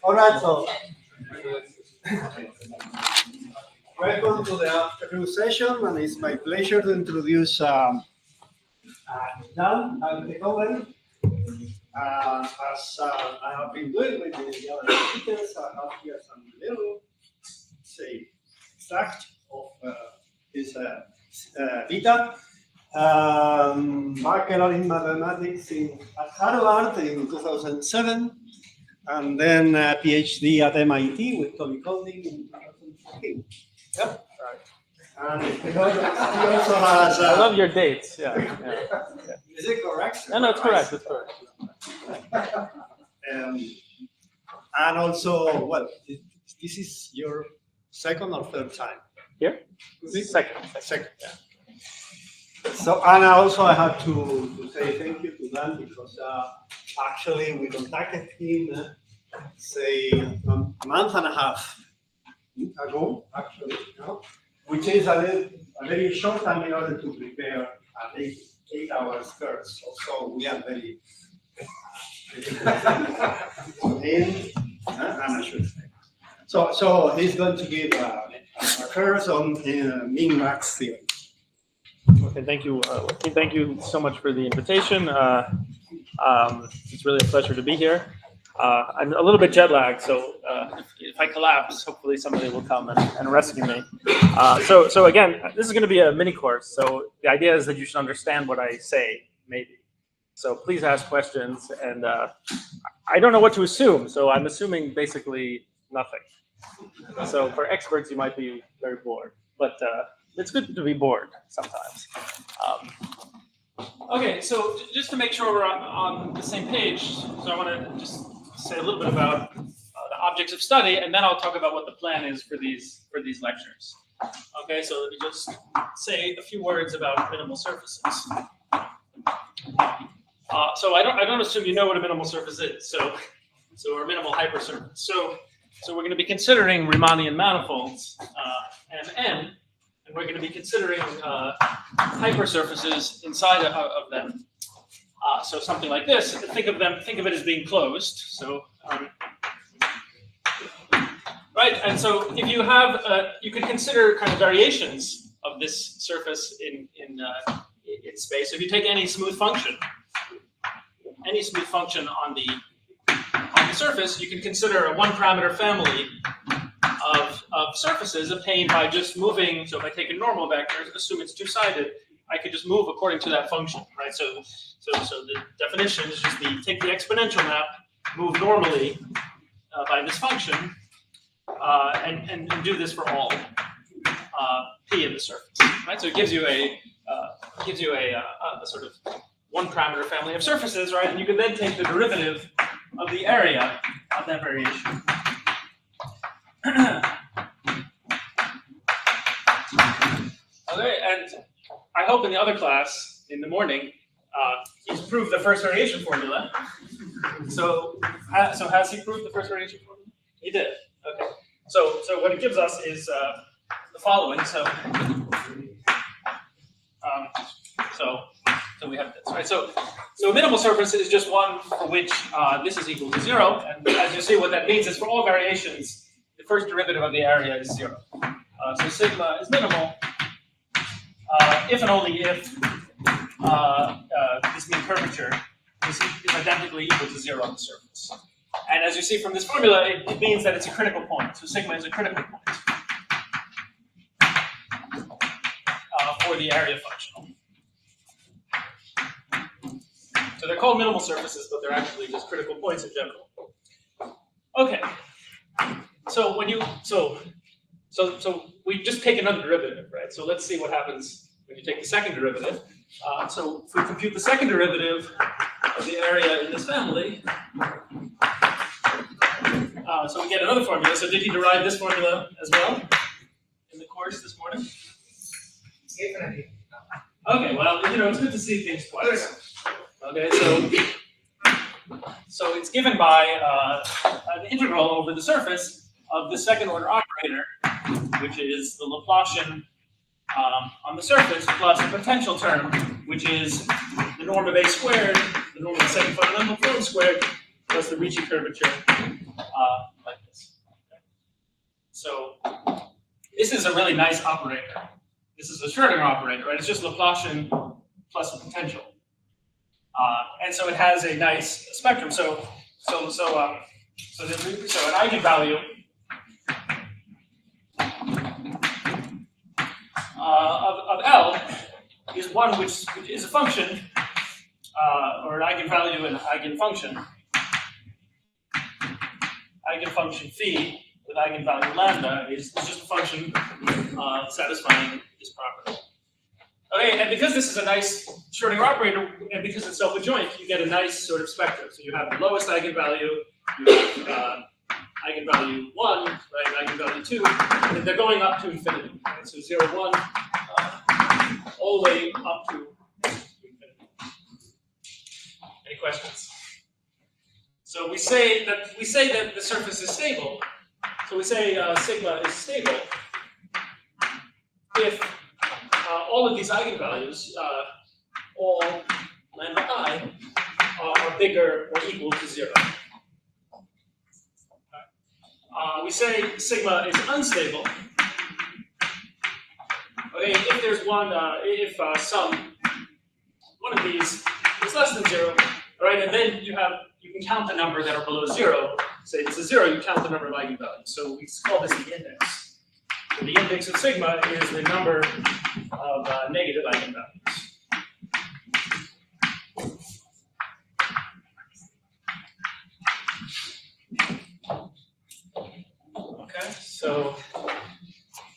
All right, so welcome to the afternoon session, and it's my pleasure to introduce Dan Altecoven. As I have been doing with the other speakers, I have here some little, say, extract of his vita. Bachelor in mathematics at Harvard in 2007, and then a PhD at MIT with Tony Kolding in 2014. Yep. And he also has. I love your dates. Yeah. Is it correct? No, it's correct. It's correct. And also, well, this is your second or third time? Here? Second. Yeah. So, and also I have to say thank you to Dan because actually we contacted him, say, a month and a half ago, actually, which is a very short time in order to prepare an 8-hour course. So we are very and I should say. So he's going to give a course on min-max theory. Okay, thank you. Thank you so much for the invitation. It's really a pleasure to be here. I'm a little bit jet lagged, so if I collapse, hopefully somebody will come and rescue me. So again, this is going to be a mini course. So the idea is that you should understand what I say, maybe. So please ask questions, and I don't know what to assume, so I'm assuming basically nothing. So for experts, you might be very bored, but it's good to be bored sometimes. Okay, so just to make sure we're on the same page, so I want to just say a little bit about the objects of study, and then I'll talk about what the plan is for these lectures. Okay, so let me just say a few words about minimal surfaces. So I don't assume you know what a minimal surface is. So or minimal hypersurface. So we're going to be considering Riemannian manifolds Mn. And we're going to be considering hypersurfaces inside of them. So something like this. Think of it as being closed. So right. And so if you have, you could consider kind of variations of this surface in space. If you take any smooth function on the surface, you can consider a one-parameter family of surfaces obtained by just moving. So if I take a normal vector, assume it's two-sided, I could just move according to that function, right? So the definition is just take the exponential map, move normally by this function, and do this for all p in the surface, right? So it gives you a sort of one-parameter family of surfaces, right? And you can then take the derivative of the area of that variation. Okay, and I hope in the other class in the morning, he's proved the first variation formula. So has he proved the first variation formula? He did. Okay. So what it gives us is the following. So we have this, right? So a minimal surface is just one for which this is equal to 0, and as you see, what that means is for all variations, the first derivative of the area is 0. So sigma is minimal if and only if this mean curvature is identically equal to 0 on the surface. And as you see from this formula, it means that it's a critical point. So sigma is a critical point for the area functional. So they're called minimal surfaces, but they're actually just critical points in general. Okay. So so we just take another derivative, right? So let's see what happens when you take the second derivative. So if we compute the second derivative of the area in this family, so we get another formula. So did he derive this formula as well in the course this morning? Okay, well, it's good to see things twice. Okay, so it's given by an integral over the surface of the second order operator, which is the Laplacian on the surface plus the potential term, which is the norm of A squared, the norm of the second fundamental form squared, plus the Ricci curvature, like this. Okay. So this is a really nice operator. This is a Schrodinger operator, right? It's just Laplacian plus a potential. And so it has a nice spectrum. So an eigenvalue of L is one which is a function, or an eigenvalue and eigenfunction. Eigenfunction phi with eigenvalue lambda is just a function satisfying this property. Okay, and because this is a nice Schrodinger operator, and because it's self-adjoint, you get a nice sort of spectrum. So you have the lowest eigenvalue, you have eigenvalue 1, right, eigenvalue 2, and they're going up to infinity. Right? So 0, 1, all the way up to infinity. Any questions? So we say that the surface is stable. So we say sigma is stable if all of these eigenvalues, all lambda I, are bigger or equal to 0. We say sigma is unstable. Okay, if there's one of these is less than 0, all right, and then you can count the number that are below 0. Say it's a 0, you count the number of eigenvalues. So we call this the index. So the index of sigma is the number of negative eigenvalues. Okay, so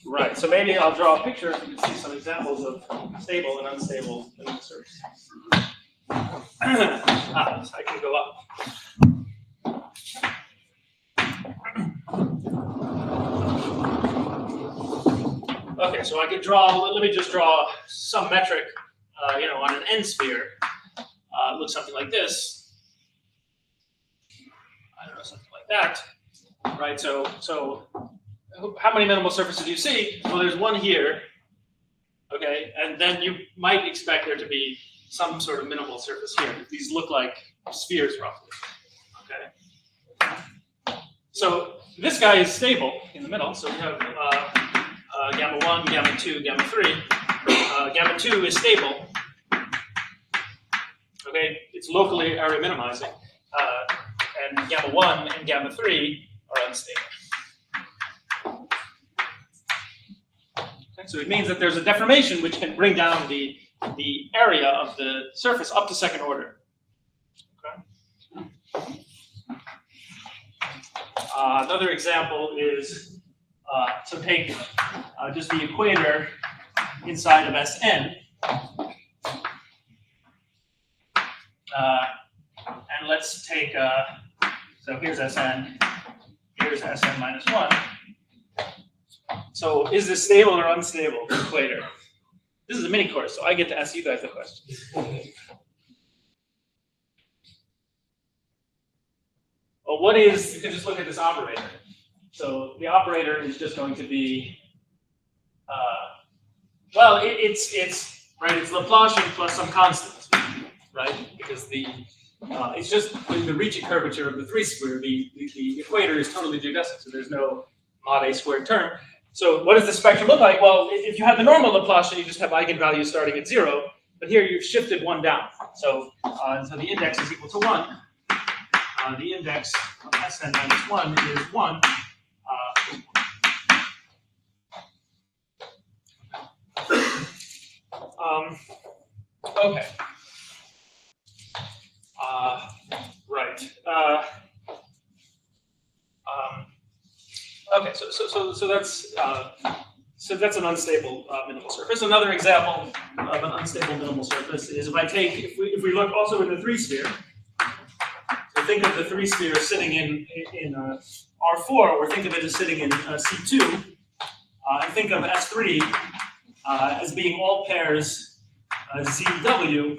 right. So maybe I'll draw a picture so you can see some examples of stable and unstable surfaces. So I can go up. Okay, so I could draw. Let me just draw some metric, on an n sphere. It looks something like this. I don't know, something like that. Right. So how many minimal surfaces do you see? Well, there's one here. Okay, and then you might expect there to be some sort of minimal surface here. These look like spheres roughly. Okay. So this guy is stable in the middle. So we have gamma 1, gamma 2, gamma 3. Gamma 2 is stable. Okay, it's locally area minimizing. And gamma 1 and gamma 3 are unstable. Okay, so it means that there's a deformation which can bring down the area of the surface up to second order. Okay. Another example is to take just the equator inside of Sn, and let's take, so here's Sn, here's Sn minus 1. So is this stable or unstable, the equator? This is a mini course, so I get to ask you guys the questions. Well, you can just look at this operator. So the operator is just going to be, it's Laplacian plus some constant, right? Because it's just the Ricci curvature of the 3-sphere. The equator is totally geodesic, so there's no mod A squared term. So what does the spectrum look like? Well, if you have the normal Laplacian, you just have eigenvalues starting at 0. But here you've shifted one down. So the index is equal to 1. The index of Sn minus 1 is 1. Okay. Right. Okay. So that's an unstable minimal surface. Another example of an unstable minimal surface is if we look also in the 3-sphere. So think of the 3-sphere sitting in R4, or think of it as sitting in C2, and think of S3 as being all pairs ZW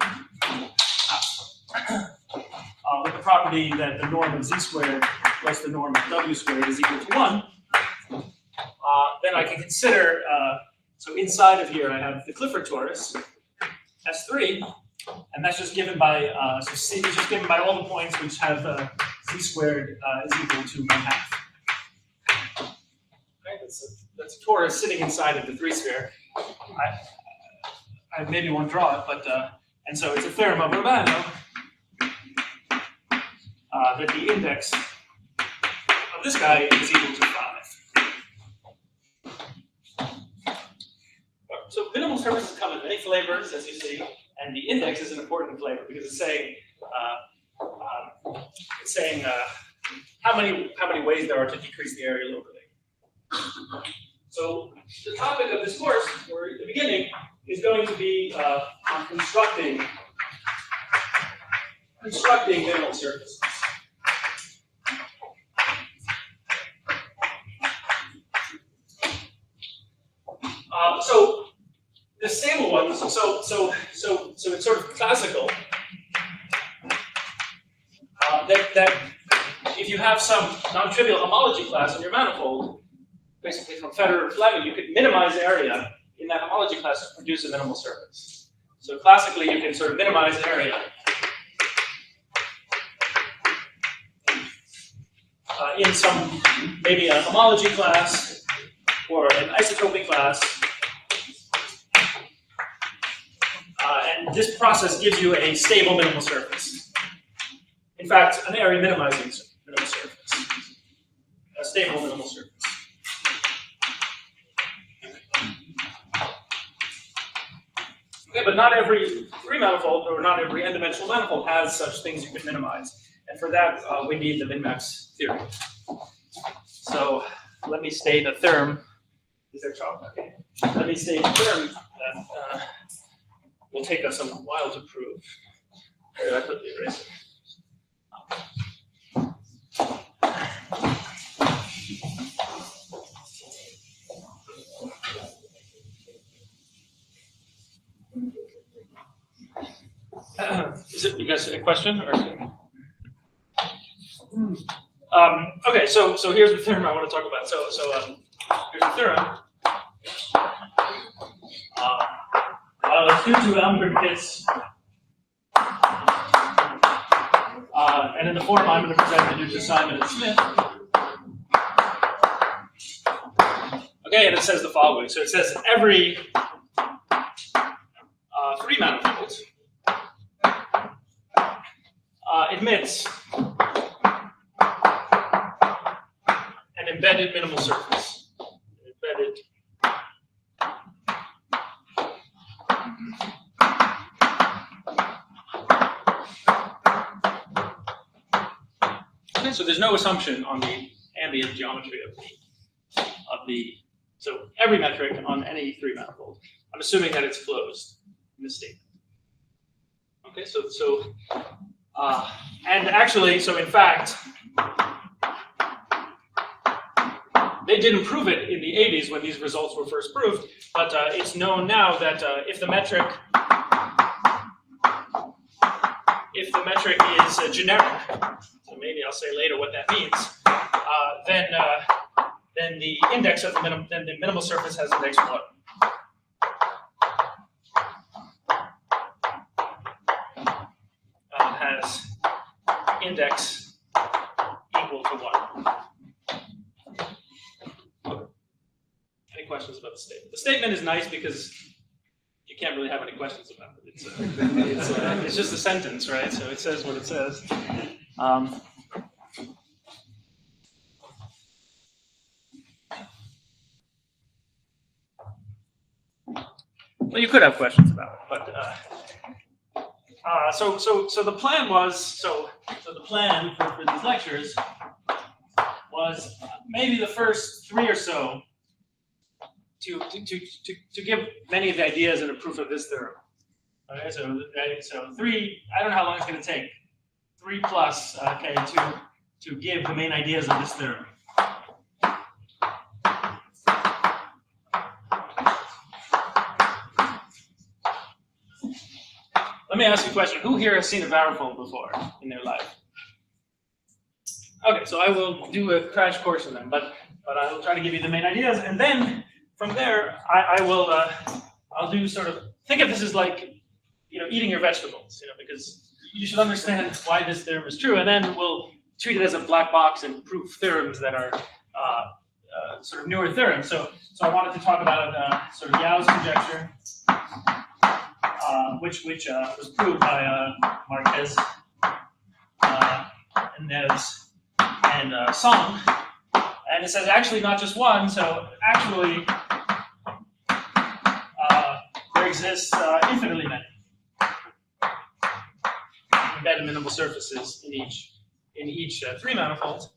with the property that the norm of Z squared plus the norm of W squared is equal to 1. Then I can consider, so inside of here I have the Clifford torus, S3, And that's just given by, so C is just given by all the points which have Z squared is equal to 1/2. Okay, that's a torus sitting inside of the 3 sphere. I maybe won't draw it, but, and so it's a theorem of Urbano that the index of this guy is equal to 5. So minimal surfaces come in many flavors, as you see, and the index is an important flavor because it's saying how many ways there are to decrease the area locally. So the topic of this course, or at the beginning, is going to be on constructing minimal surfaces. So the stable ones, so it's sort of classical that if you have some non-trivial homology class in your manifold, basically from Federer to Fleming, you could minimize area in that homology class to produce a minimal surface. So classically, you can sort of minimize area in some, maybe a homology class or an isotropy class. And this process gives you a stable minimal surface. In fact, an area minimizing minimal surface. A stable minimal surface. Okay, but not every 3 manifold or not every n-dimensional manifold has such things you can minimize. And for that, we need the min-max theorem. So let me state a theorem. Is there chalk? Okay. Let me state a theorem that will take us a while to prove. Where did I put the eraser? Is it, you guys, a question? Or okay, so here's the theorem I want to talk about. So here's the theorem. It's due to Elmgren Pitts, and in the form I'm going to present it due to Simon and Smith. Okay, and it says the following. So it says every 3 manifolds admits an embedded minimal surface. Embedded. Okay, so there's no assumption on the ambient geometry of the so every metric on any 3 manifold. I'm assuming that it's closed in this statement. Okay, and actually, so in fact, they didn't prove it in the 80s when these results were first proved, but it's known now that if the metric is generic, so maybe I'll say later what that means, then the index of the minimal surface has index 1. Has index equal to 1. Any questions about the statement? The statement is nice because you can't really have any questions about it. It's just a sentence, right? So it says what it says. Well, you could have questions about it, but so the plan was the plan for these lectures was maybe the first 3 or so to give many of the ideas and a proof of this theorem. Okay, so 3. I don't know how long it's going to take. 3 plus. Okay, to give the main ideas of this theorem. Let me ask you a question. Who here has seen a varifold before in their life? Okay, so I will do a crash course in them, but I will try to give you the main ideas, and then from there I'll do sort of, think of this as like eating your vegetables, because you should understand why this theorem is true, and then we'll treat it as a black box and prove theorems that are sort of newer theorems. So I wanted to talk about sort of Yao's conjecture, which was proved by Marquez, and Neves, and Song. And it says actually not just one, so actually there exists infinitely many embedded minimal surfaces in each three manifold.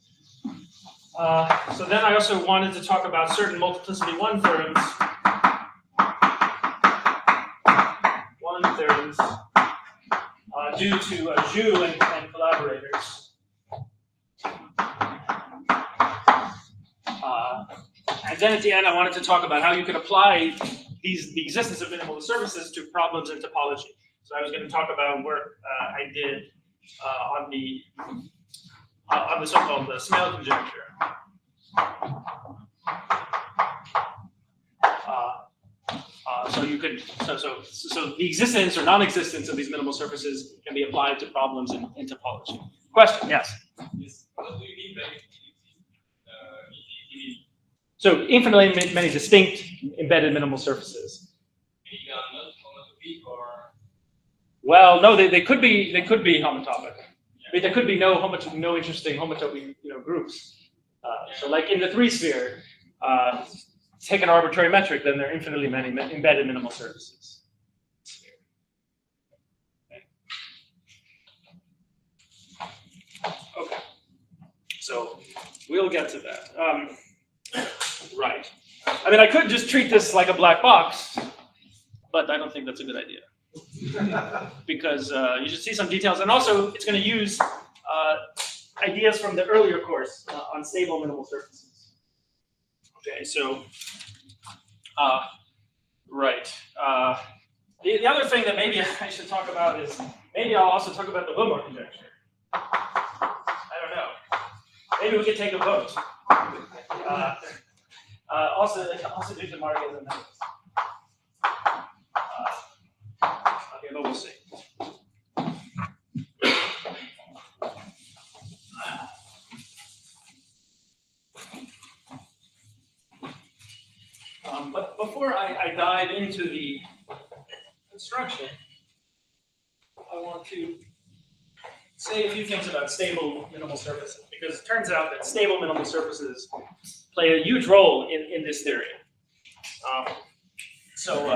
So then I also wanted to talk about certain multiplicity one theorems. Due to Zhu and collaborators. And then at the end, I wanted to talk about how you could apply the existence of minimal surfaces to problems in topology. So I was going to talk about work I did on the so-called Smale conjecture. So the existence or non-existence of these minimal surfaces can be applied to problems in topology. Question? Yes. Yes. What do you mean by infinity? So infinitely many distinct embedded minimal surfaces. Meaning not homotopy or? Well, no, they could be homotopic. I mean, there could be no interesting homotopy groups. So like in the three sphere. Take an arbitrary metric, then there are infinitely many embedded minimal surfaces. Okay, so we'll get to that. Right. I mean, I could just treat this like a black box, but I don't think that's a good idea. Because you should see some details, and also it's going to use ideas from the earlier course on stable minimal surfaces. Okay, so, right. The other thing that maybe I should talk about is, maybe I'll also talk about the Wilmore conjecture. I don't know. Maybe we could take a vote. Also due to Marquez and Neves. Okay, but we'll see. But before I dive into the construction, I want to say a few things about stable minimal surfaces, because it turns out that stable minimal surfaces play a huge role in this theory. So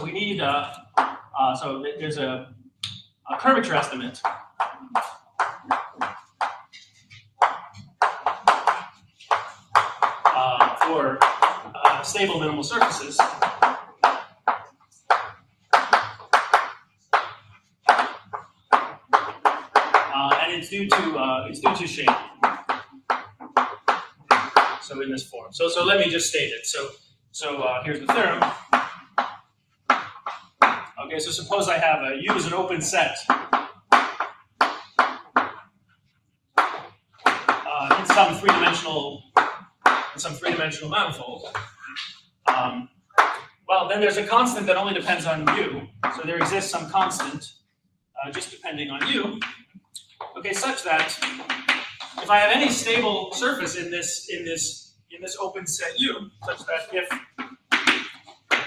we need there's a curvature estimate for stable minimal surfaces. And it's due to Shane. So in this form. So let me just state it. So here's the theorem. Okay, so suppose I have U as an open set in some three-dimensional manifold. Well, then there's a constant that only depends on U. So there exists some constant just depending on U. Okay, such that if I have any stable surface in this open set U, such that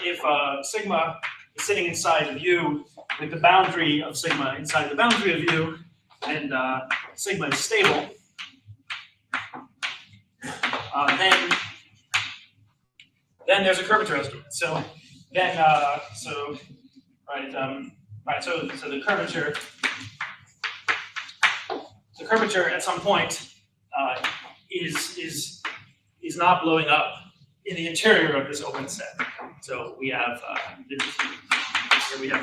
if sigma is sitting inside of U with the boundary of sigma inside the boundary of U, and sigma is stable, then there's a curvature estimate. So then so the curvature at some point is not blowing up in the interior of this open set. So we have the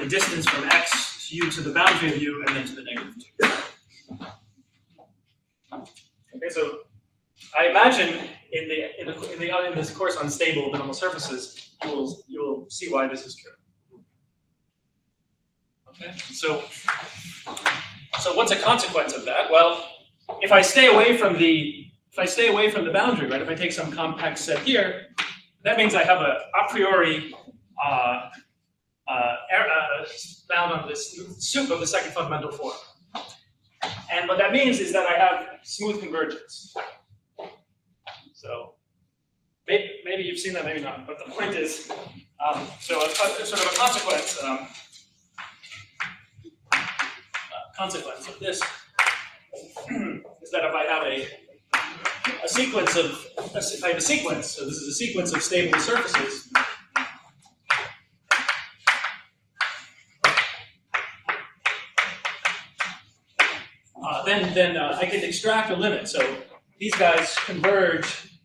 distance from x to U to the boundary of U, and then to the negative 2. Okay, so I imagine in this course on stable minimal surfaces, you will see why this is true. Okay, so what's a consequence of that? Well, if I stay away from the boundary, right? If I take some compact set here, that means I have a priori bound on this soup of the second fundamental form. And what that means is that I have smooth convergence. So maybe you've seen that, maybe not. But the point is, so sort of a consequence of this is that if I have a sequence of, if I have a sequence, so this is a sequence of stable surfaces, then I can extract a limit. So these guys converge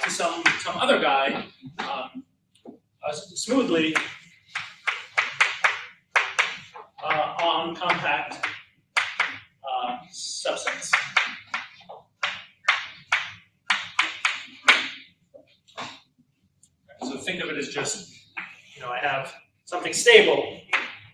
to some other guy smoothly on compact subsets. So think of it as just, I have something stable.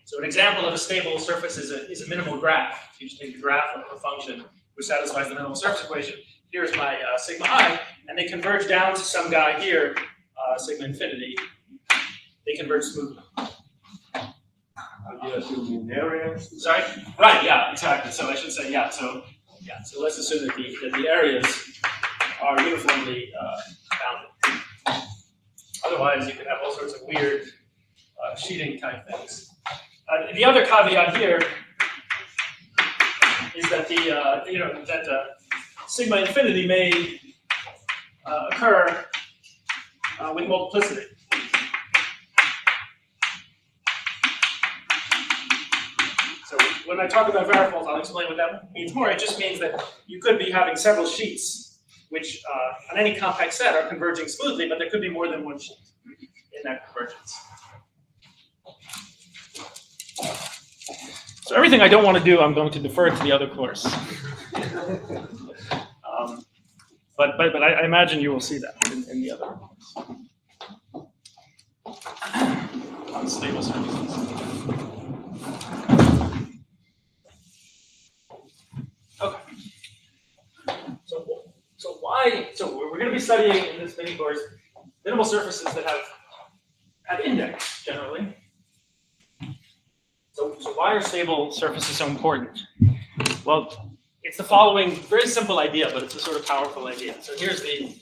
So an example of a stable surface is a minimal graph. You just take the graph of a function which satisfies the minimal surface equation. Here's my sigma I, and they converge down to some guy here, sigma infinity. They converge smoothly. You assume in areas. Sorry? Right, yeah, exactly. So I should say, so let's assume that the areas are uniformly bounded. Otherwise, you could have all sorts of weird sheeting type things. The other caveat here is that sigma infinity may occur with multiplicity. So when I talk about variables, I'll explain what that means more. It just means that you could be having several sheets, which on any compact set are converging smoothly, but there could be more than one sheet in that convergence. So everything I don't want to do, I'm going to defer to the other course. But I imagine you will see that in the other course. Unstable surfaces. Okay. So we're going to be studying in this mini course minimal surfaces that have index generally. So why are stable surfaces so important? Well, it's the following very simple idea, but it's a sort of powerful idea. So here's the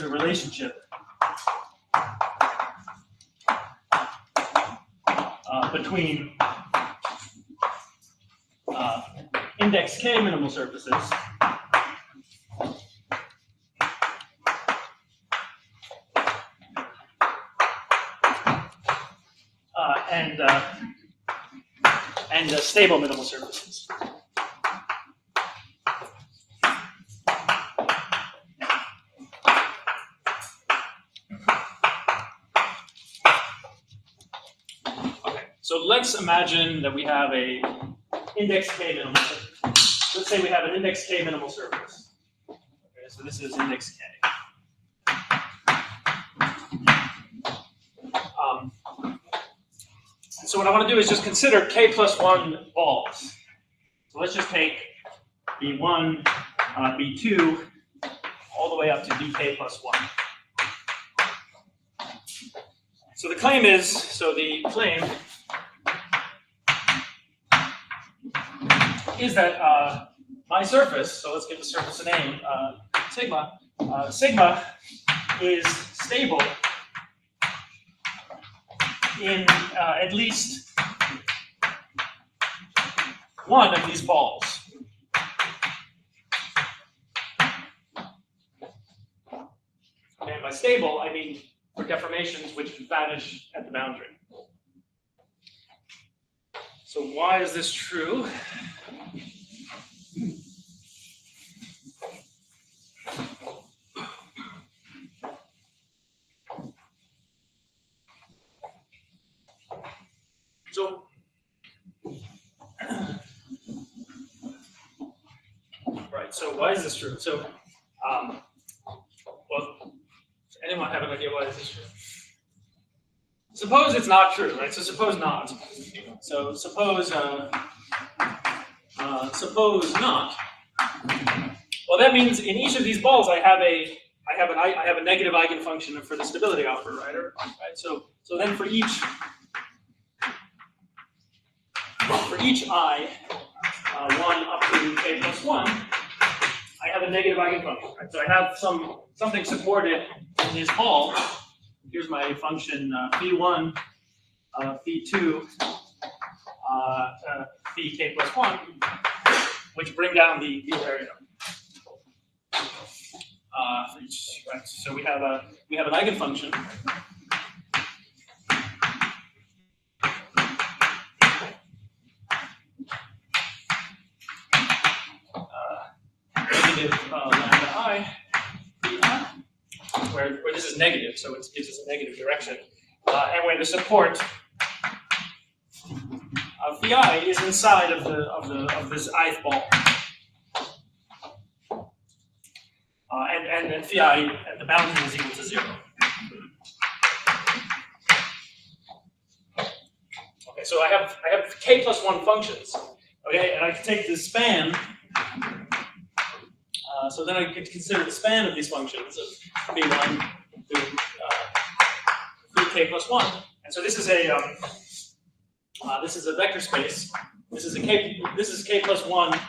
relationship between index k minimal surfaces and stable minimal surfaces. Okay, so let's imagine that we have a index k minimal surface. Let's say we have an index k minimal surface. Okay, so this is index k. So what I want to do is just consider k plus 1 balls. So let's just take B1, B2, all the way up to bk plus 1. So the claim is that my surface, so let's give the surface a name, sigma. Sigma is stable in at least one of these balls. And by stable, I mean for deformations which vanish at the boundary. So why is this true? So, right, so why is this true? So, well, does anyone have an idea why this is true? Suppose it's not true, right? So suppose not. So suppose not. Well, that means in each of these balls I have a negative eigenfunction for the stability operator, right? So then for each each I, 1 up to k plus 1, I have a negative eigenfunction. Right? So I have something supported in this ball. Here's my function phi1, phi2, phi k plus 1, which bring down the invariant. Right. So we have an eigenfunction. Negative lambda I, where this is negative, so it gives us a negative direction, and where the support of phi is inside of this ith ball. And then phi at the boundary is equal to 0. Okay, so I have k plus 1 functions. Okay, and I can take the span. So then I can consider the span of these functions of phi1 to phi k plus 1. And so this is a vector space. This is k plus 1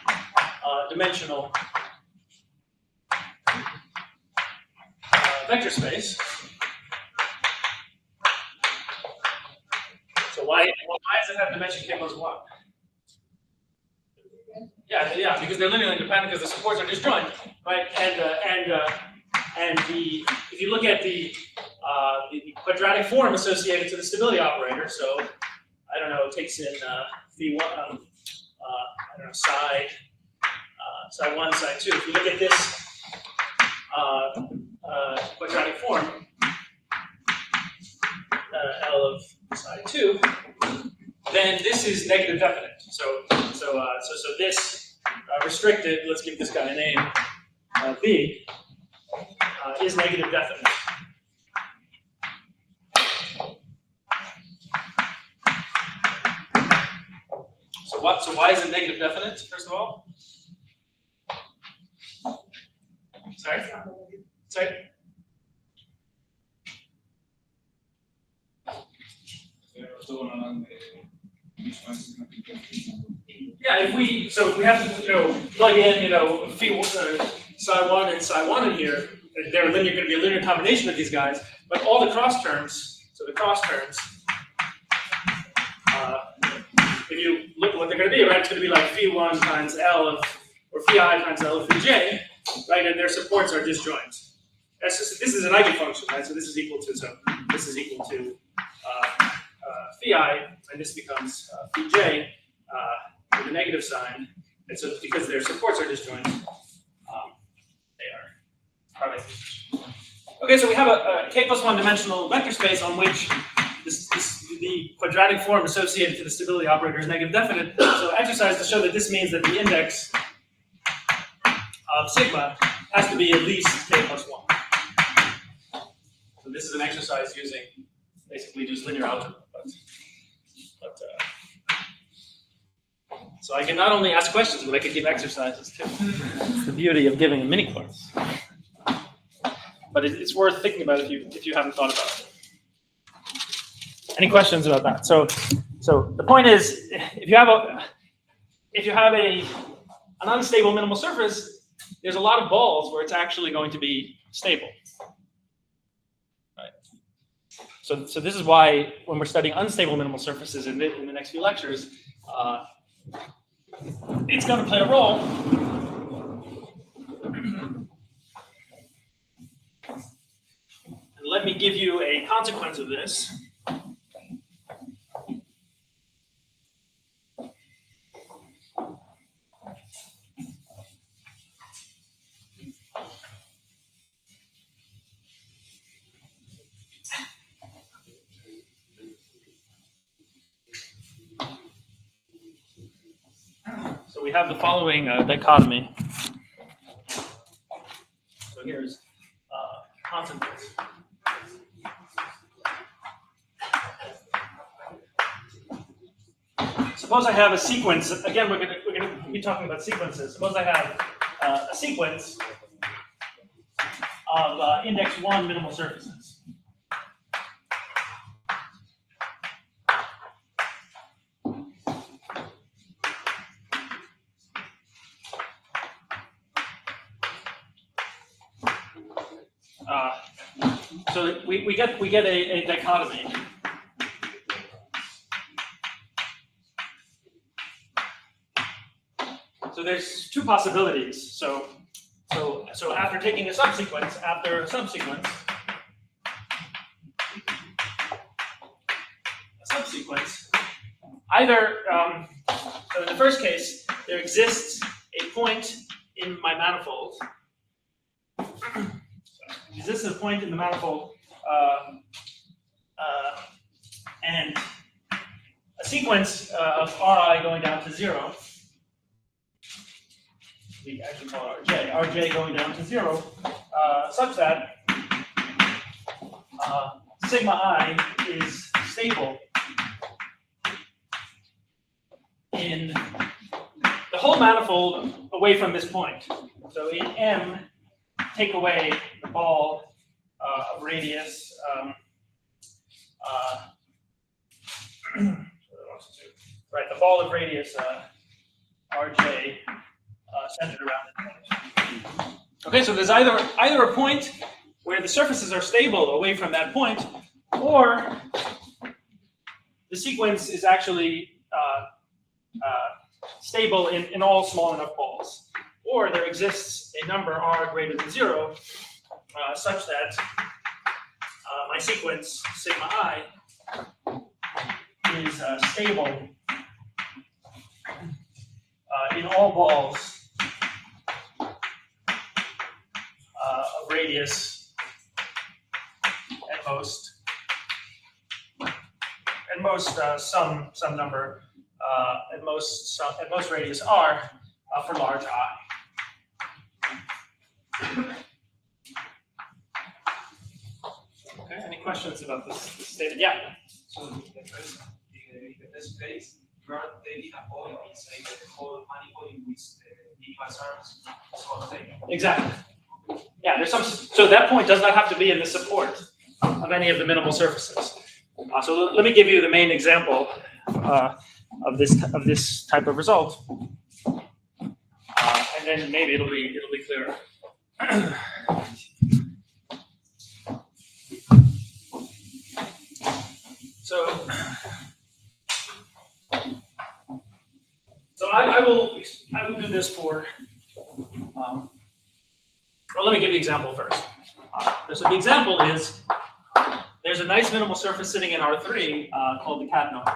dimensional vector space. So why does it have dimension k plus 1? Yeah, because they're linearly independent because the supports are disjoint, right? And if you look at the quadratic form associated to the stability operator, so I don't know, it takes in phi1, I don't know, psi 1, psi 2. If you look at this quadratic form, L of psi 2, then this is negative definite. So this restricted, let's give this guy a name, V, is negative definite. So why is it negative definite, first of all? Sorry? Yeah, if we have to plug in psi 1 and psi 1 in here, they're going to be a linear combination of these guys, but all the cross terms, if you look at what they're going to be, right, it's going to be like phi1 times L of, or phi I times L of phi j, right, and their supports are disjoint. This is an eigenfunction, right, so this is equal to phi I, and this becomes phi j, with a negative sign, and so because their supports are disjoint, they are product. Okay, so we have a k plus 1 dimensional vector space on which the quadratic form associated to the stability operator is negative definite. So exercise to show that this means that the index of sigma has to be at least k plus 1. So this is an exercise using basically just linear algebra, so I can not only ask questions, but I can give exercises too. It's the beauty of giving a mini course. But it's worth thinking about if you haven't thought about it. Any questions about that? So the point is, if you have an unstable minimal surface, there's a lot of balls where it's actually going to be stable. Right. So this is why when we're studying unstable minimal surfaces in the next few lectures, it's going to play a role. And let me give you a consequence of this. So we have the following dichotomy. So here's consequence. Suppose I have a sequence. Again, we're gonna be talking about sequences. Suppose I have a sequence of index 1 minimal surfaces. So we get a dichotomy. So there's two possibilities. So after taking a subsequence, either, so in the first case, there exists a point in my manifold. Exists a point in the manifold, and a sequence of Ri going down to 0. We actually call it Rj going down to 0, such that sigma I is stable in the whole manifold away from this point. So in M, take away the ball of radius. Right, the ball of radius Rj centered around the point. Okay, so there's either a point where the surfaces are stable away from that point, or the sequence is actually stable in all small enough balls, or there exists a number r greater than 0 such that my sequence sigma I is stable in all balls of radius at most some number at most radius r for large I. Okay, any questions about this statement? Yeah. So in this case, you are taking a point inside the whole manifold in which the minimal surface is contained. Exactly. Yeah, there's some. So that point does not have to be in the support of any of the minimal surfaces. So let me give you the main example of this type of result, and then maybe it'll be clearer. So I will do this for. Well, let me give you the example first. So the example is there's a nice minimal surface sitting in R3 called the catenoid.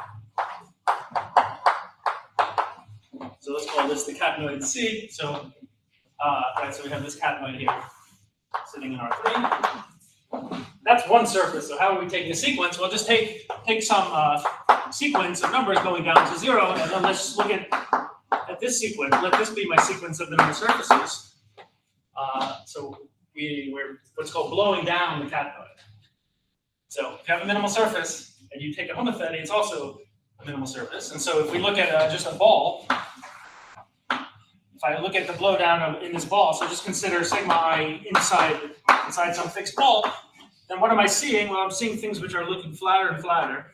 So let's call this the catenoid C. So so we have this catenoid here sitting in R3. That's one surface. So how are we taking a sequence? Well, just take some sequence of numbers going down to 0, and then let's look at this sequence. Let this be my sequence of the minimal surfaces. So we're what's called blowing down the catenoid. So if you have a minimal surface and you take a homothet, it's also a minimal surface. And so if we look at just a ball, if I look at the blowdown in this ball, so just consider sigma I inside some fixed ball, then what am I seeing? Well, I'm seeing things which are looking flatter and flatter,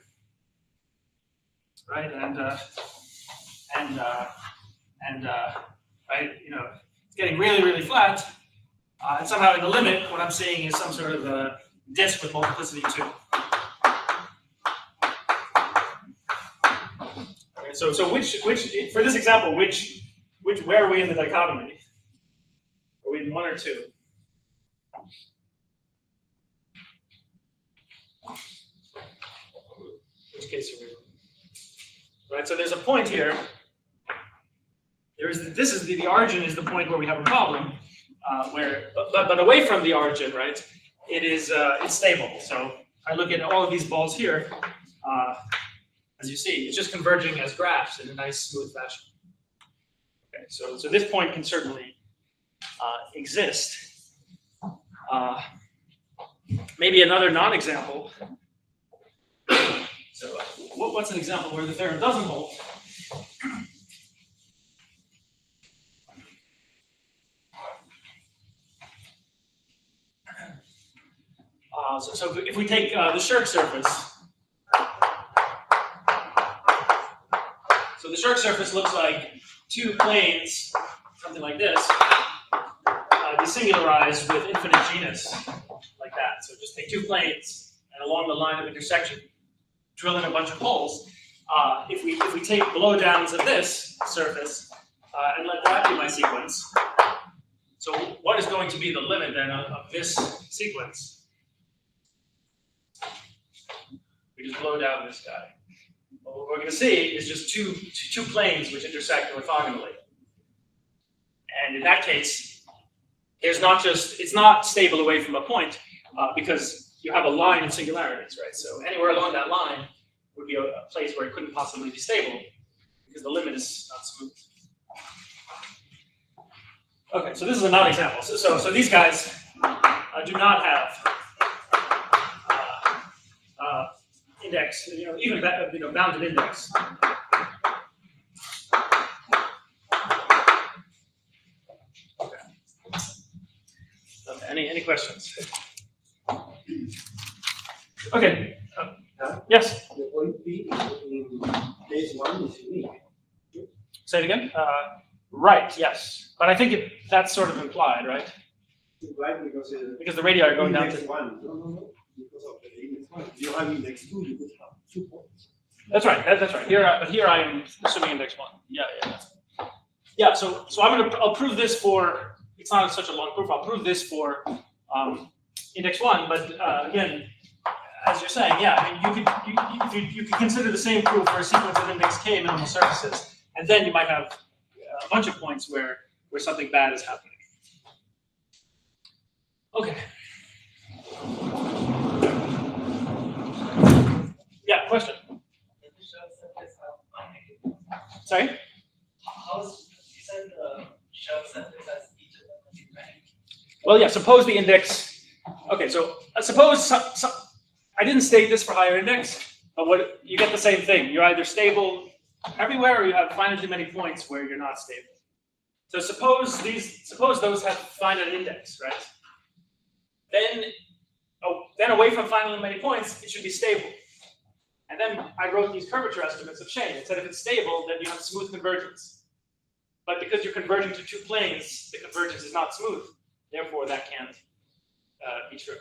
right? And right, it's getting really, really flat. And somehow in the limit, what I'm seeing is some sort of a disk with multiplicity 2. Okay, so which for this example, where are we in the dichotomy? Are we in 1 or 2? Which case are we in? Right, so there's a point here. The origin is the point where we have a problem, but away from the origin, right? It's stable. So I look at all of these balls here. As you see, it's just converging as graphs in a nice smooth fashion. Okay, so this point can certainly exist. Maybe another non-example. So what's an example where the theorem doesn't hold? So if we take the Shirk surface, so the Shirk surface looks like two planes, something like this, desingularized with infinite genus that. So just take two planes and along the line of intersection, drill in a bunch of holes. If we take blowdowns of this surface and let that be my sequence, so what is going to be the limit then of this sequence? We just blow down this guy. Well, what we're going to see is just two planes which intersect orthogonally. And in that case, it's not stable away from a point because you have a line of singularities, right? So anywhere along that line would be a place where it couldn't possibly be stable because the limit is not smooth. Okay, so this is a non-example. So these guys do not have index, even bounded index. Okay. Any questions? Okay. Yes. The point P in case one is unique. Say it again. Right. Yes, but I think that's sort of implied, right? Right, Because the radii are going down index to. one. No. Because of the index one. If you have index two, you could have 2 points. That's right. That's right. But here I am assuming index one. Yeah. So I'll prove this for. It's not such a long proof. I'll prove this for index one. But again, as you're saying, yeah, I mean, you could consider the same proof for a sequence of index k minimal surfaces, and then you might have a bunch of points where something bad is happening. Okay. Yeah, question. Sorry? Well, yeah, suppose the index, okay, so suppose I didn't state this for higher index, but what you get the same thing. You're either stable everywhere or you have finitely many points where you're not stable. So suppose those have finite index, right? Then away from finitely many points, it should be stable. And then I wrote these curvature estimates of chain. It said if it's stable, then you have smooth convergence. But because you're converging to two planes, the convergence is not smooth. Therefore, that can't be true.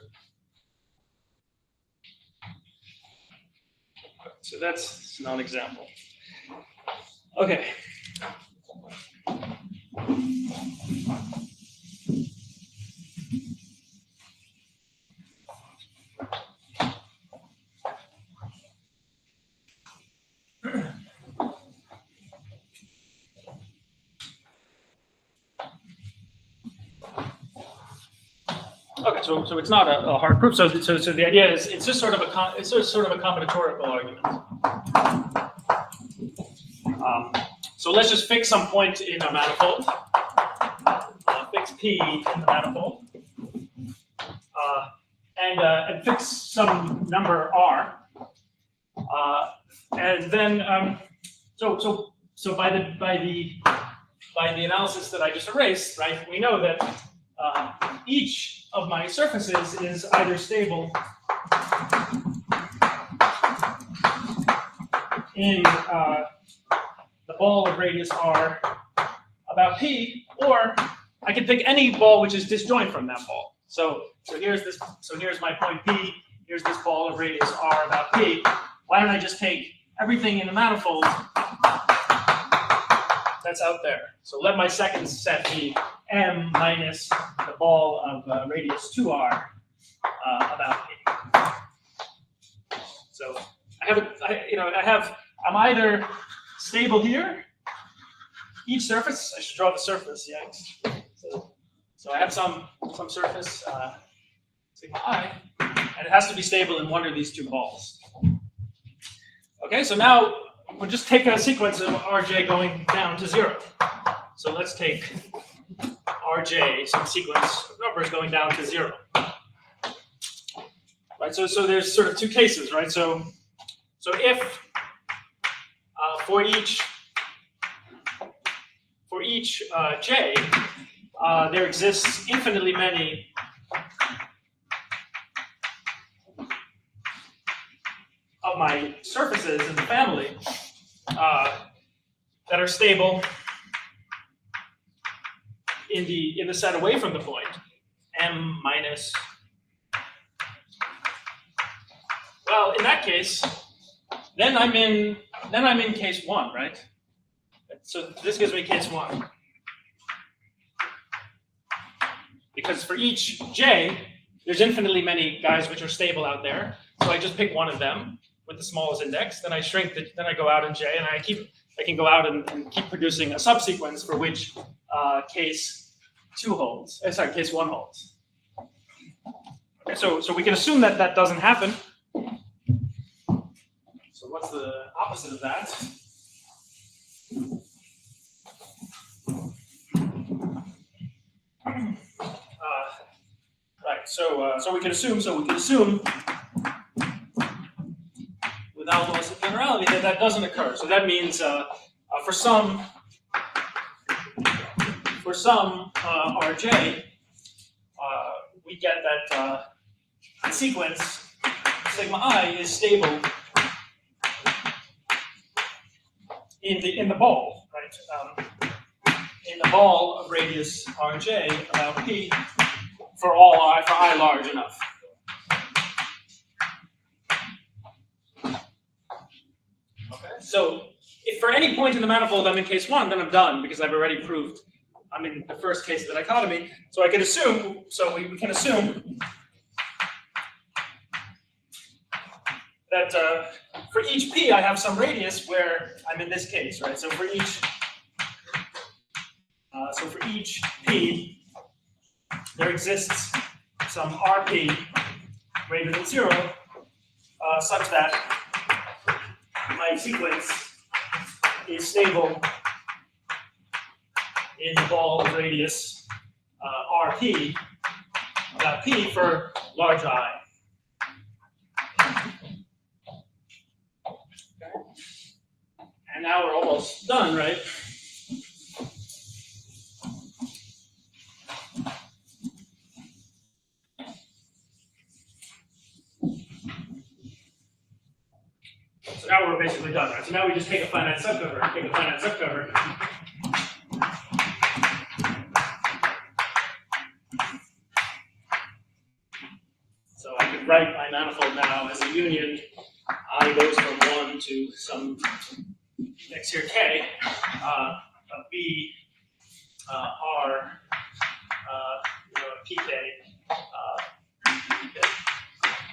So that's an example. Okay. Okay, so it's not a hard proof. So the idea is it's just sort of a combinatorial argument. So let's just fix some point in a manifold. Fix P in the manifold, and fix some number R, and then so by the analysis that I just erased, right? We know that each of my surfaces is either stable in the ball of radius r about P, or I can pick any ball which is disjoint from that ball. So here's this. So here's my point P. Here's this ball of radius r about P. Why don't I just take everything in the manifold that's out there? So let my second set be M minus the ball of radius 2r about P. So I'm either stable here. Each surface, I should draw the surface, yikes. So I have some surface, sigma I, and it has to be stable in one of these two balls. Okay, so now we'll just take a sequence of Rj going down to 0. So let's take Rj, some sequence of numbers going down to 0. Right, so there's sort of two cases, right? So if for each j, there exists infinitely many of my surfaces in the family that are stable in the set away from the point, M minus Well, in that case, then I'm in case 1, right? So this gives me case 1. Because for each j, there's infinitely many guys which are stable out there. So I just pick one of them with the smallest index. Then I shrink it. Then I go out in j, and I can go out and keep producing a subsequence for which case 2 holds. Sorry, case 1 holds. Okay, so we can assume that that doesn't happen. So what's the opposite of that? Right. So we can assume. Without loss of generality, that doesn't occur. So that means for some Rj, we get that the sequence sigma I is stable in the ball, right? In the ball of radius Rj about p for I large enough. So if for any point in the manifold I'm in case 1, then I'm done because I've already proved I'm in the first case of the dichotomy. So I can assume, we can assume that for each p I have some radius where I'm in this case, right? So for each p there exists some Rp greater than 0 such that my sequence is stable in the ball of radius Rp about p for large I. Okay. And now we're almost done, right? So now we're basically done, right? So now we just take a finite subcover, So I could write my manifold now as a union. I goes from 1 to some x here k, b r pk.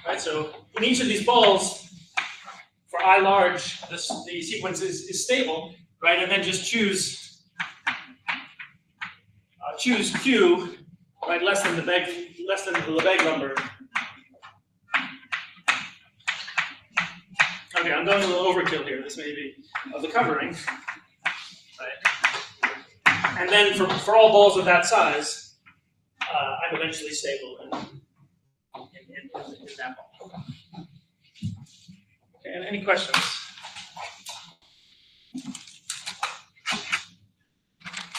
Right. So in each of these balls, for I large, the sequence is stable, right? And then just choose Q, right, less than the Lebesgue number. Okay, I'm done with a little overkill here. This may be of the covering, right? And then for all balls of that size, I'm eventually stable in that ball. Okay, and any questions?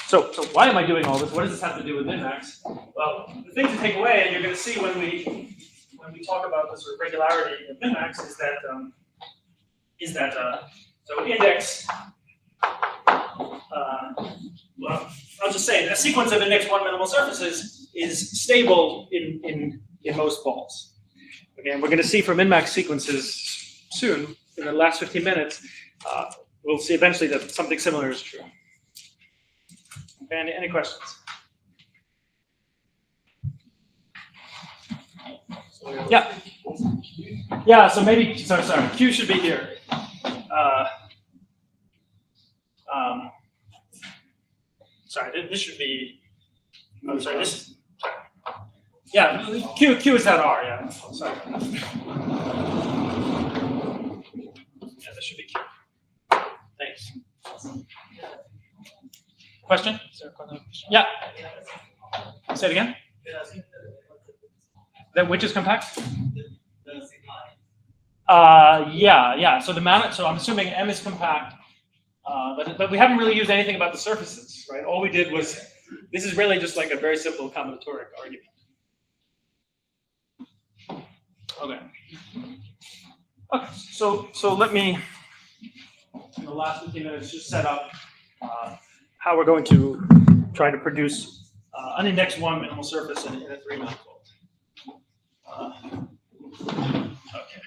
So why am I doing all this? What does this have to do with min-max? Well, the thing to take away, and you're going to see when we talk about the sort of regularity of min-max, is that so index. Well, I'll just say a sequence of index 1 minimal surfaces is stable in most balls. Okay, and we're going to see for min-max sequences soon, in the last 15 minutes, we'll see eventually that something similar is true. Okay, any questions? Yeah. Yeah, so maybe, sorry, Q should be here. Sorry, this should be, oh, sorry, this, yeah, Q is that R, yeah, sorry. Yeah, this should be Q. Thanks. Question? Is there a question? Yeah. Say it again. That which is compact? Yeah. So so I'm assuming M is compact, but we haven't really used anything about the surfaces, right? All we did was, this is really just like a very simple combinatoric argument. Okay. Okay. So let me, in the last 15 minutes, just set up how we're going to try to produce an index 1 minimal surface in a 3 manifold. Okay.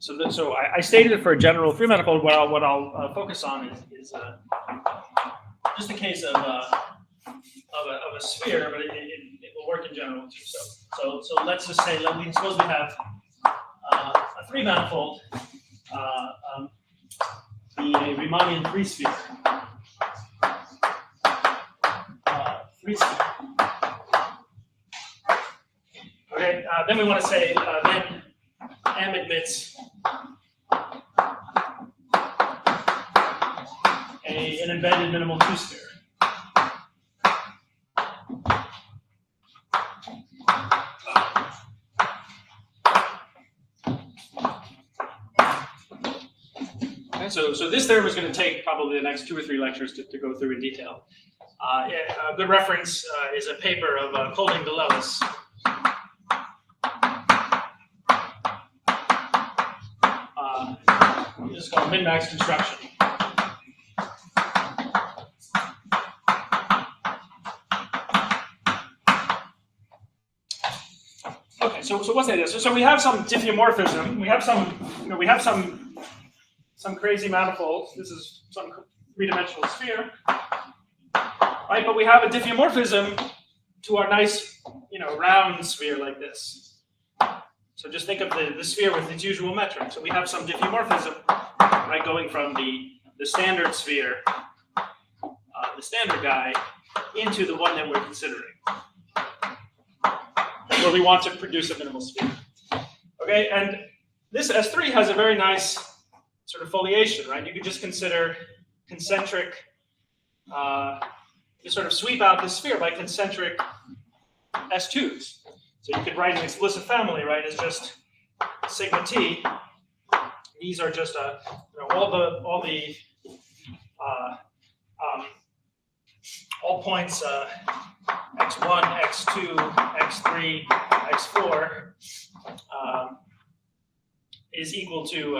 So I stated it for a general free manifold. What I'll focus on is just a case of a sphere, but it will work in general too. So let's just say, suppose we have a three manifold, the Riemannian three sphere. Okay, then we want to say then M admits an embedded minimal two sphere. Okay, so this theorem is going to take probably the next 2 or 3 lectures to go through in detail. A good reference is a paper of Colding de Lellis. This is called min-max construction. Okay, so what's that? So we have some diffeomorphism. We have some crazy manifold. This is some three-dimensional sphere. Right, but we have a diffeomorphism to our nice, round sphere like this. So just think of the sphere with its usual metric. So we have some diffeomorphism, right, going from the standard sphere, the standard guy, into the one that we're considering, where we want to produce a minimal sphere. Okay, and this S3 has a very nice sort of foliation, right? You could just consider concentric. You sort of sweep out the sphere by concentric S2s. So you could write an explicit family, right, as just sigma t. These are just all points x1, x2, x3, x4 is equal to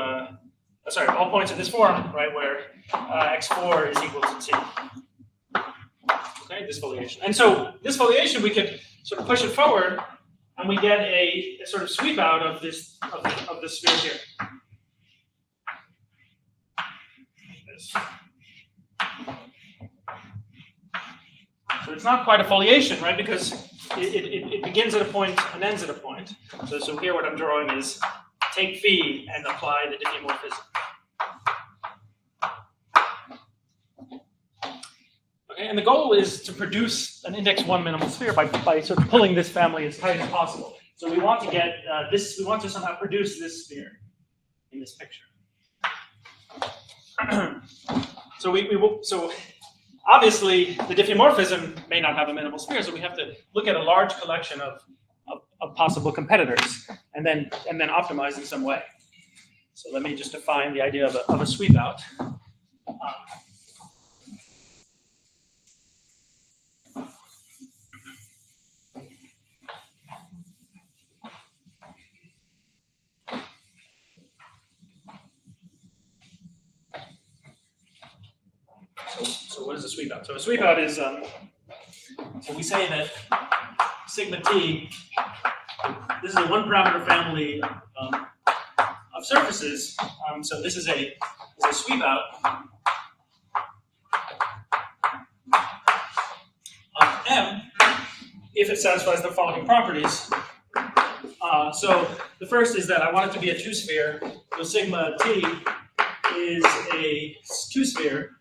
all points in this form, right, where x4 is equal to t. Okay, this foliation. And so this foliation, we could sort of push it forward, and we get a sort of sweep out of this of the sphere here. So it's not quite a foliation, right? Because it begins at a point and ends at a point. So here, what I'm drawing is take phi and apply the diffeomorphism. Okay, and the goal is to produce an index 1 minimal sphere by sort of pulling this family as tight as possible. So we want to get this. We want to somehow produce this sphere in this picture. So obviously the diffeomorphism may not have a minimal sphere, so we have to look at a large collection of possible competitors and then optimize in some way. So let me just define the idea of a sweep out. So what is a sweep out? So a sweep out is, so we say that sigma t, this is a one parameter family of surfaces. So this is a sweep out of M if it satisfies the following properties. So the first is that I want it to be a two sphere. So sigma t is a two sphere.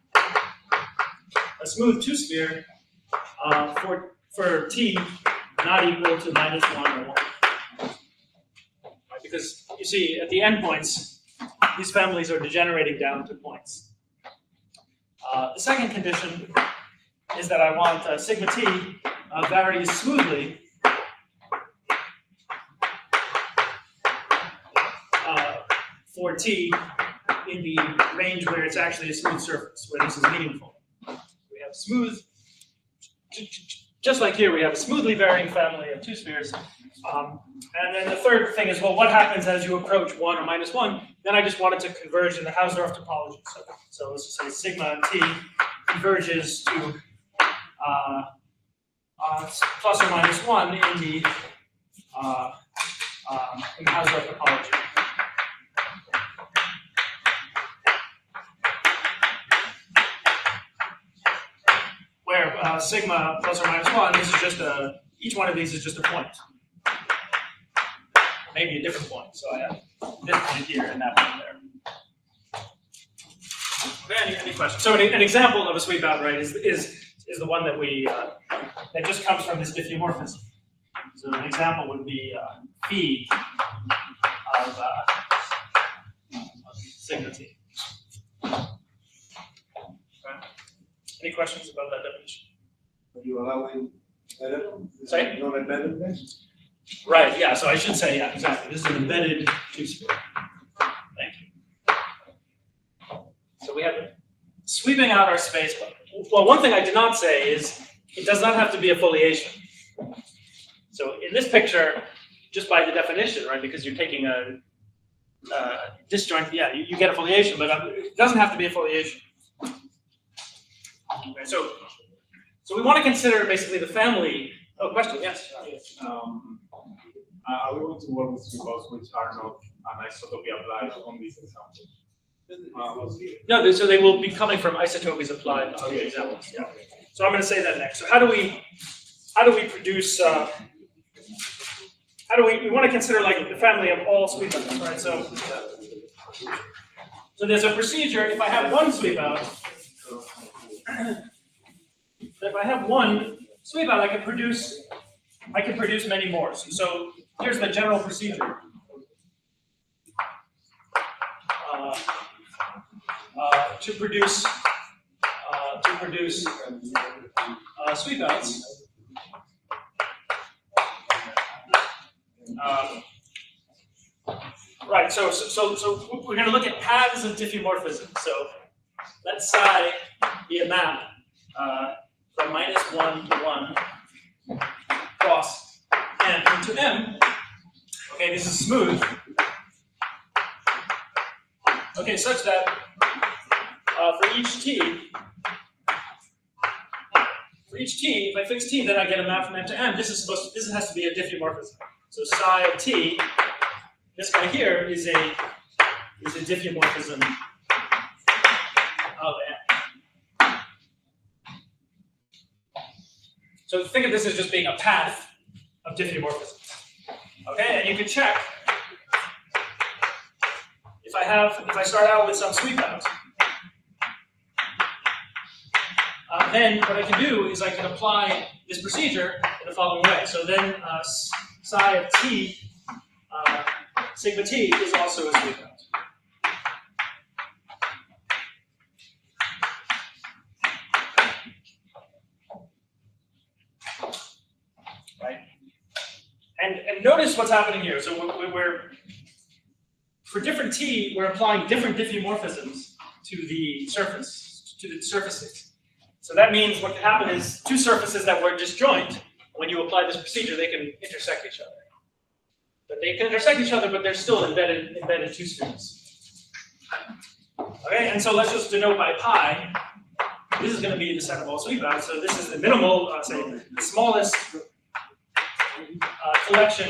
A smooth two sphere for t not equal to -1 or 1. Right? Because you see, at the endpoints, these families are degenerating down to points. The second condition is that I want sigma t varies smoothly for t in the range where it's actually a smooth surface, where this is meaningful. Smooth, just like here, we have a smoothly varying family of two spheres. And then the third thing is, well, what happens as you approach 1 or -1? Then I just wanted to converge in the Hausdorff topology. So let's just say sigma t converges to plus or -1 in the Hausdorff topology. sigma plus or minus 1, this is just each one of these is just a point. Maybe a different point. So I have this point here and that point there. Okay, any questions? So an example of a sweep out, right, is the one that we that just comes from this diffeomorphism. So an example would be phi of sigma t. Okay. Any questions about that definition? Are you allowing better? Sorry? Non-embedded things? Right, yeah, so I should say, yeah, exactly. This is an embedded two-sphere. Thank you. So we have sweeping out our space. Well, one thing I did not say is it does not have to be a foliation. So in this picture, just by the definition, right, because you're taking a disjoint, yeah, you get a foliation, but it doesn't have to be a foliation. Okay, so we want to consider basically the family. Oh, question, yes. Are we going to work with sweep-outs which are not anisotropy applied on this example? No, so they will be coming from isotopies applied on the examples. Yeah. So I'm going to say that next. So how do we produce? We want to consider like the family of all sweep-outs, right? So there's a procedure. If I have one sweep-out, if I have one sweep-out, I can produce many more. So here's the general procedure. To produce sweep-outs. Right. So we're going to look at paths of diffeomorphism. So let psi be a map from -1 to 1 cross m into m. Okay, this is smooth. Okay, such that for each t, if I fix t, then I get a map from m to m. This has to be a diffeomorphism. So psi of t, this guy here is a diffeomorphism of m. So think of this as just being a path of diffeomorphisms. Okay, and you can check if I start out with some sweep out. Then what I can do is I can apply this procedure in the following way. So then psi of t, sigma t is also a sweep out. Right? And notice what's happening here. So we're for different t, we're applying different diffeomorphisms to the surfaces. So that means what can happen is two surfaces that were disjoint, when you apply this procedure, they can intersect each other. But they can intersect each other, but they're still embedded two spheres. Okay, and so let's just denote by pi. This is going to be the set of all sweep-outs. So this is the minimal, say, the smallest collection.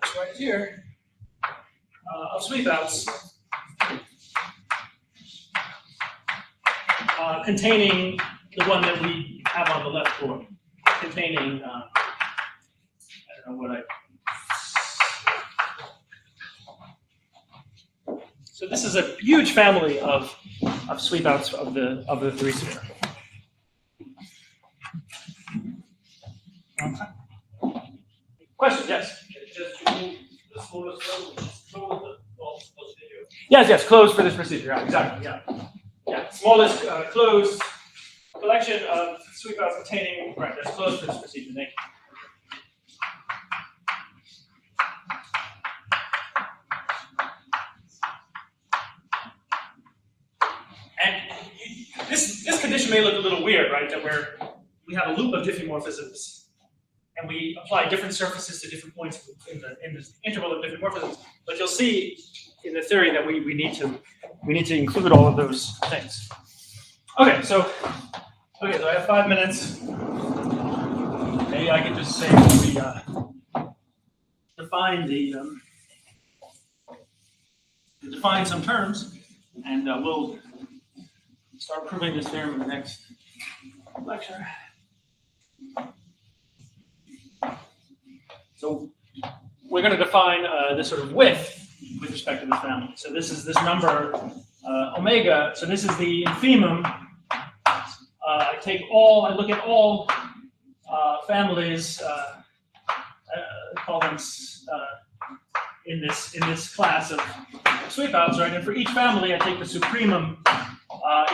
Just right here of sweep-outs. Containing the one that we have on the left board, containing, I don't know what So this is a huge family of sweep-outs of the three sphere. Okay. Question? Yes. Just remove the smallest one, Yes. Closed for this procedure. Yeah, exactly. Yeah. Smallest closed collection of sweep-outs containing. Right. That's closed for this procedure. Thank you. And this condition may look a little weird, right? That we have a loop of diffeomorphisms, and we apply different surfaces to different points in the interval of diffeomorphisms. But you'll see in the theory that we need to include all of those things. Okay, so I have 5 minutes. Maybe I can just say we define some terms, and we'll start proving this theorem in the next lecture. So we're going to define this sort of width with respect to this family. So this is this number omega. So this is the infimum. I look at all families, call them in this class of sweepouts, right? And for each family, I take the supremum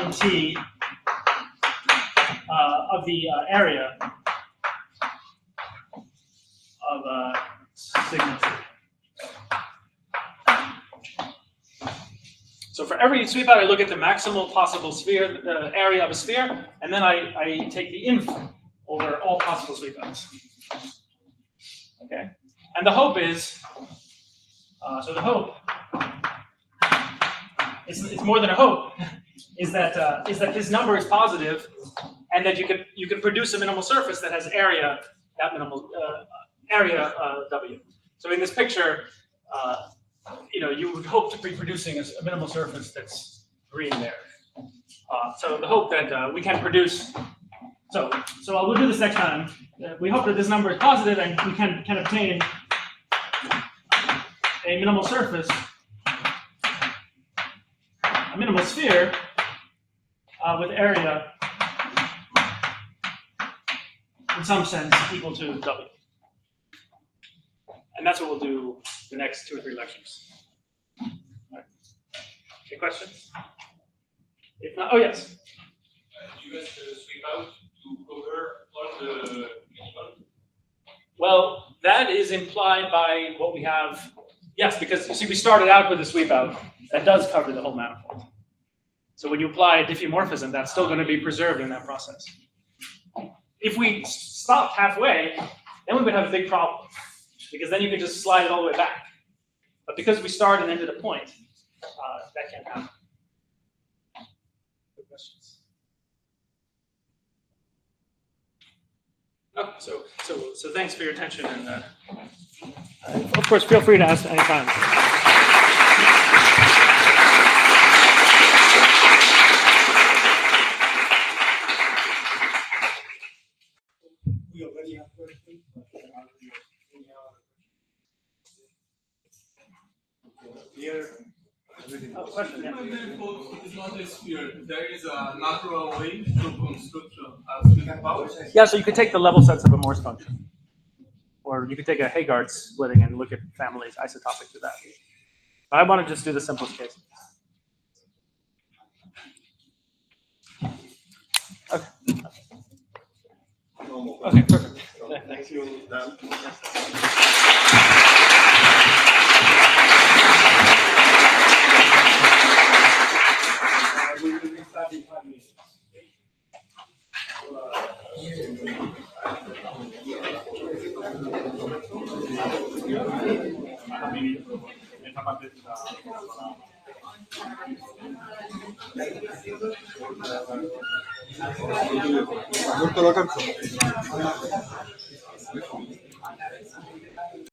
in T of the area of sigma T. So for every sweep out, I look at the maximal possible sphere, the area of a sphere, and then I take the inf over all possible sweep outs. Okay, and the hope is, so the hope, it's more than a hope, is that this number is positive, and that you can produce a minimal surface that has area, that minimal area W. So in this picture, you would hope to be producing a minimal surface that's green there. So the hope that we can produce. So we'll do this next time. We hope that this number is positive and we can obtain a minimal surface, a minimal sphere with area in some sense equal to W. And that's what we'll do the next 2 or 3 lectures. All right. Any questions? If not, oh yes. You guys sweep out to cover all the minimum? Well, that is implied by what we have. Yes, because you see, we started out with a sweep out that does cover the whole manifold. So when you apply a diffeomorphism, that's still going to be preserved in that process. If we stopped halfway, then we would have a big problem, because then you could just slide it all the way back. But because we started and ended a point, that can't happen. Good questions? Oh, so thanks for your attention, and of course, feel free to ask anytime. We already have questions. Here, everything. Oh, question, yeah. It's not a sphere. There is a natural way to construct a sweep out. Yeah, so you could take the level sets of a Morse function. Or you could take a Hegardt splitting and look at families isotopic to that. I want to just do the simplest case. Okay. Okay, perfect. Thank you, Dan. We will be starting 5 minutes. Molto la canzone.